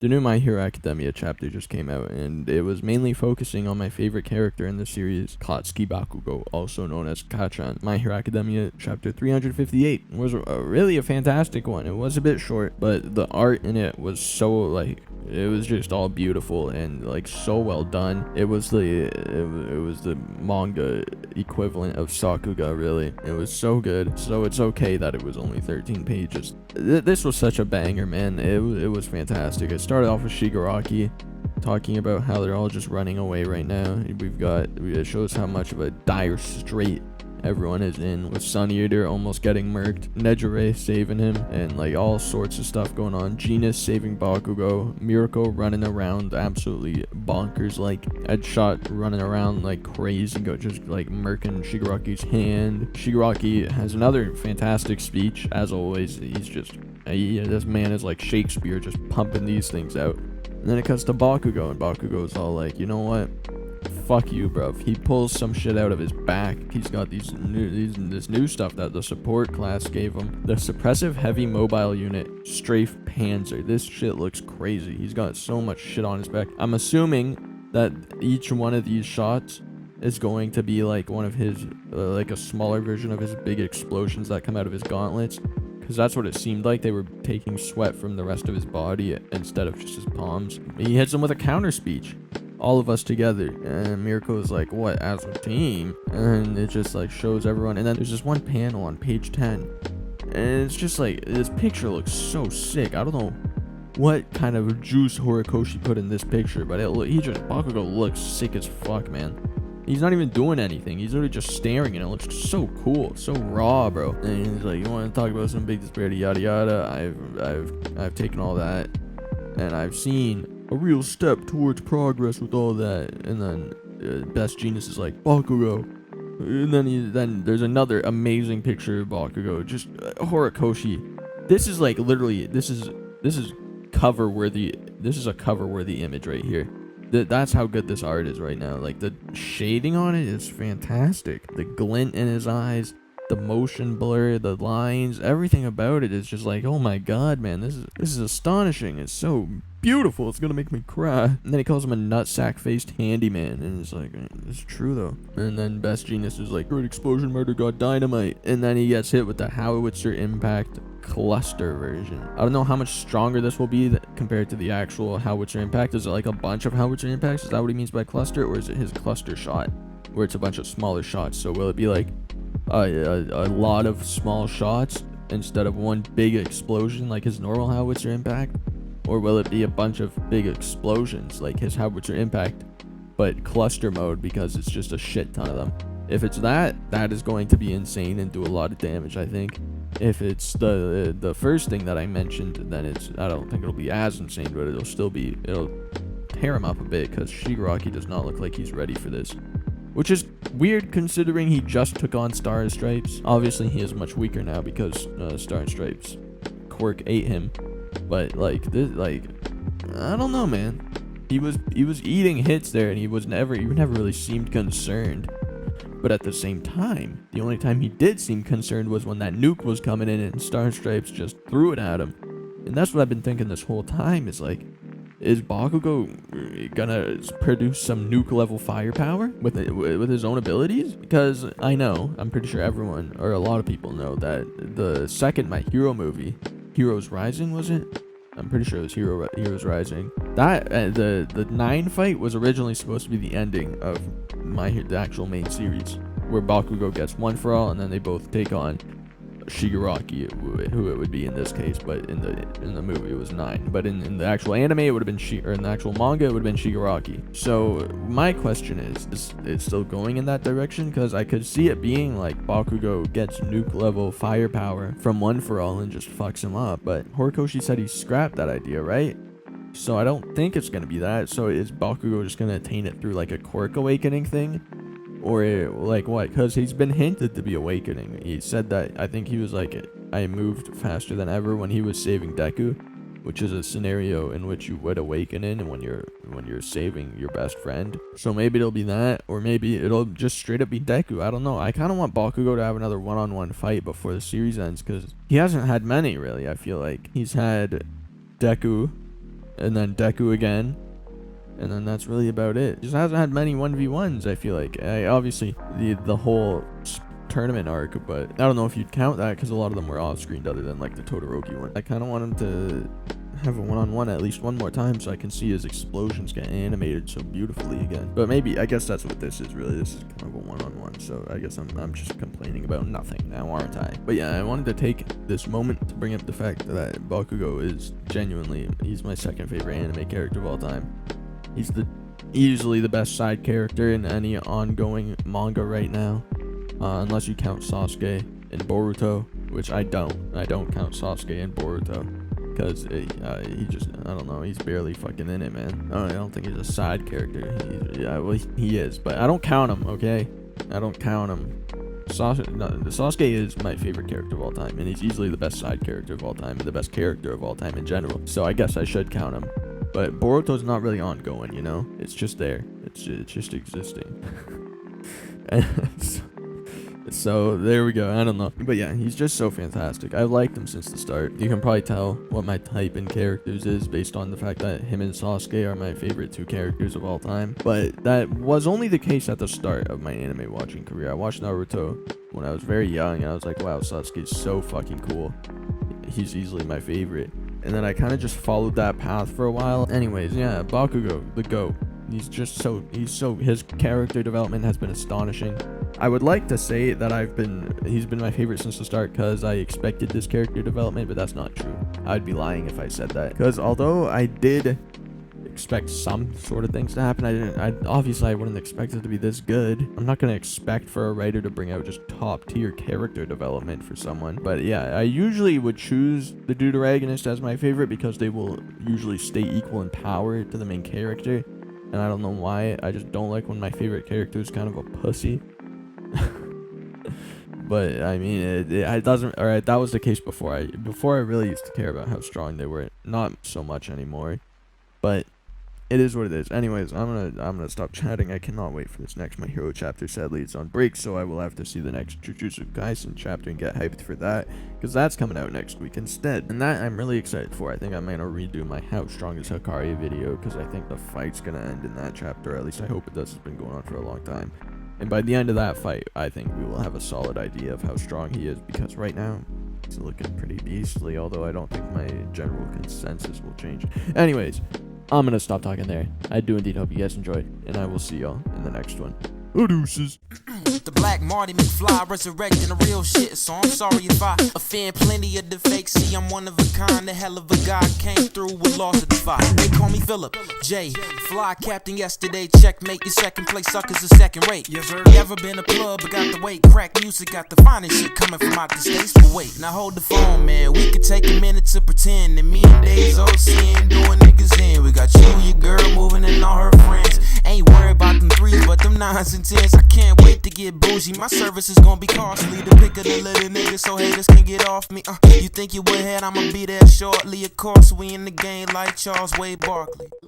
The new My Hero Academia chapter just came out, and it was mainly focusing on my favorite character in the series, Katsuki Bakugou, also known as Kachan. My Hero Academia chapter 358 was really a fantastic one. It was a bit short, but the art in it was so, like, it was just all beautiful and like so well done. It was the manga equivalent of Sakuga, really. It was so good. So it's okay that it was only 13 pages. This was such a banger, man. It was fantastic. It started off with Shigaraki talking about how they're all just running away right now. It shows how much of a dire strait everyone is in, with Sun Eater almost getting murked, Nejire saving him, and like all sorts of stuff going on. Genus saving Bakugou, Mirko running around absolutely bonkers, like Headshot running around like crazy, just like murking Shigaraki's hand. Shigaraki has another fantastic speech, as always. This man is like Shakespeare, just pumping these things out. And then it cuts to Bakugo, and Bakugo's all like, you know what? Fuck you, bruv. He pulls some shit out of his back. He's got this new stuff that the support class gave him. The suppressive heavy mobile unit, Strafe Panzer. This shit looks crazy. He's got so much shit on his back. I'm assuming that each one of these shots is going to be like one of his, like a smaller version of his big explosions that come out of his gauntlets. Because that's what it seemed like. They were taking sweat from the rest of his body instead of just his palms. He hits him with a counter speech. All of us together, and Mirko is like, what, as a team? And it just like shows everyone, and then there's this one panel on page 10, and it's just like, this picture looks so sick. I don't know what kind of juice Horikoshi put in this picture, but Bakugo looks sick as fuck, man. He's not even doing anything. He's literally just staring, and it looks so cool, so raw, bro. And he's like, you want to talk about some big disparity, yada yada. I've taken all that, and I've seen a real step towards progress with all that. And then Best Genius is like, Bakugo. And then there's another amazing picture of Bakugo. Just Horikoshi. This is like literally, this is cover worthy. This is a cover worthy image right here. That's how good this art is right now. Like, the shading on it is fantastic. The glint in his eyes, the motion blur, the lines, everything about it is just like, oh my god, man, this is astonishing. It's so beautiful. It's gonna make me cry. And then he calls him a nutsack faced handyman, and it's like, it's true though. And then Best Genius is like, great explosion, murder god, dynamite. And then he gets hit with the howitzer impact cluster version. I don't know how much stronger this will be compared to the actual howitzer impact. Is it like a bunch of howitzer impacts? Is that what he means by cluster, or is it his cluster shot where it's a bunch of smaller shots? So will it be like a lot of small shots instead of one big explosion like his normal howitzer impact? Or will it be a bunch of big explosions like his howitzer impact, but cluster mode because it's just a shit ton of them? If it's that is going to be insane and do a lot of damage, I think. If it's the first thing that I mentioned, then I don't think it'll be as insane, but it'll tear him up a bit, because Shigaraki does not look like he's ready for this. Which is weird considering he just took on Star and Stripes. Obviously he is much weaker now because Star and Stripes quirk ate him. But like I don't know, man. He was eating hits there, and he never really seemed concerned. But at the same time, the only time he did seem concerned was when that nuke was coming in and Star and Stripes just threw it at him. And that's what I've been thinking this whole time, is like, is Bakugo gonna produce some nuke level firepower with his own abilities? Because I'm pretty sure everyone, or a lot of people know, that the second My Hero movie, Heroes Rising, was it? I'm pretty sure it was Heroes Rising. That the 9 fight was originally supposed to be the ending of the actual main series, where Bakugo gets one for all, and then they both take on Shigaraki, who it would be in this case. But in the movie it was 9. But in the actual anime it would have been or in the actual manga it would have been Shigaraki. So my question is it still going in that direction? Because I could see it being like Bakugo gets nuke level firepower from one for all and just fucks him up. But Horikoshi said he scrapped that idea, right? So I don't think it's going to be that. So is Bakugo just going to attain it through like a quirk awakening thing? Or like what? Because he's been hinted to be awakening. He said that, I think he was like, I moved faster than ever when he was saving Deku, which is a scenario in which you would awaken in when you're saving your best friend. So maybe it'll be that, or maybe it'll just straight up be Deku. I don't know. I kind of want Bakugo to have another one-on-one fight before the series ends, because he hasn't had many, really. I feel like he's had Deku, and then Deku again, and then that's really about it. Just hasn't had many 1v1s, I feel like. Obviously, the whole tournament arc, but I don't know if you'd count that because a lot of them were off-screen other than like the Todoroki one. I kind of want him to have a one-on-one at least one more time so I can see his explosions get animated so beautifully again. But maybe, I guess that's what this is really. This is kind of a one-on-one, so I guess I'm just complaining about nothing now, aren't I? But yeah, I wanted to take this moment to bring up the fact that Bakugo is genuinely, he's my second favorite anime character of all time. He's easily the best side character in any ongoing manga right now, unless you count Sasuke and Boruto, which I don't count Sasuke and Boruto. Because he just, I don't know, he's barely fucking in it, man. I don't think he's a side character. He is, but I don't count him, okay? I don't count him. Sasuke is my favorite character of all time, and he's easily the best side character of all time, and the best character of all time in general. So I guess I should count him. But Boruto's not really ongoing, you know? It's just there. It's just existing. So there we go. I don't know, but yeah, he's just so fantastic. I've liked him since the start. You can probably tell what my type in characters is based on the fact that him and Sasuke are my favorite two characters of all time. But that was only the case at the start of my anime watching career. I watched Naruto when I was very young, and I was like, wow, Sasuke's so fucking cool. He's easily my favorite. And then I kind of just followed that path for a while. Anyways, yeah, Bakugo, the GOAT. His character development has been astonishing. I would like to say that he's been my favorite since the start because I expected this character development, but that's not true. I'd be lying if I said that. Because although I did expect some sort of things to happen, I wouldn't expect it to be this good. I'm not going to expect for a writer to bring out just top tier character development for someone. But yeah, I usually would choose the deuteragonist as my favorite because they will usually stay equal in power to the main character. And I don't know why. I just don't like when my favorite character is kind of a pussy. But I mean, it doesn't. All right, that was the case before. I really used to care about how strong they were. Not so much anymore. But it is what it is. Anyways, I'm gonna stop chatting. I cannot wait for this next My Hero chapter. Sadly, it's on break, so I will have to see the next Jujutsu Kaisen chapter and get hyped for that, because that's coming out next week instead. And that I'm really excited for. I think I'm gonna redo my How Strong is Hikari video, because I think the fight's gonna end in that chapter. At least I hope it does. It's been going on for a long time. And by the end of that fight, I think we will have a solid idea of how strong he is, because right now, he's looking pretty beastly, although I don't think my general consensus will change. Anyways, I'm going to stop talking there. I do indeed hope you guys enjoyed, and I will see y'all in the next one. Deuces. The Black Marty McFly resurrecting the real shit, so I'm sorry if I offend plenty of the fakes. See, I'm one of a kind, the hell of a guy came through with loss of the fight. They call me Philip J. Fly captain yesterday, checkmate. Your second place suckers are second rate. Yes, sir. You ever been a club but got the weight? Crack music got the finest shit coming from out the states. But wait, now hold the phone, man. We could take a minute to pretend that me and Dave's OCN doing niggas in. We got you, your girl moving, and all her friends. Ain't worried about them threes, but them nines and tens. I can't wait to get bougie. My service is gonna be costly. The pick of the little niggas so haters can get off me. You think you would head? I'ma be there shortly. Of course, we in the game like Charles Wade Barkley.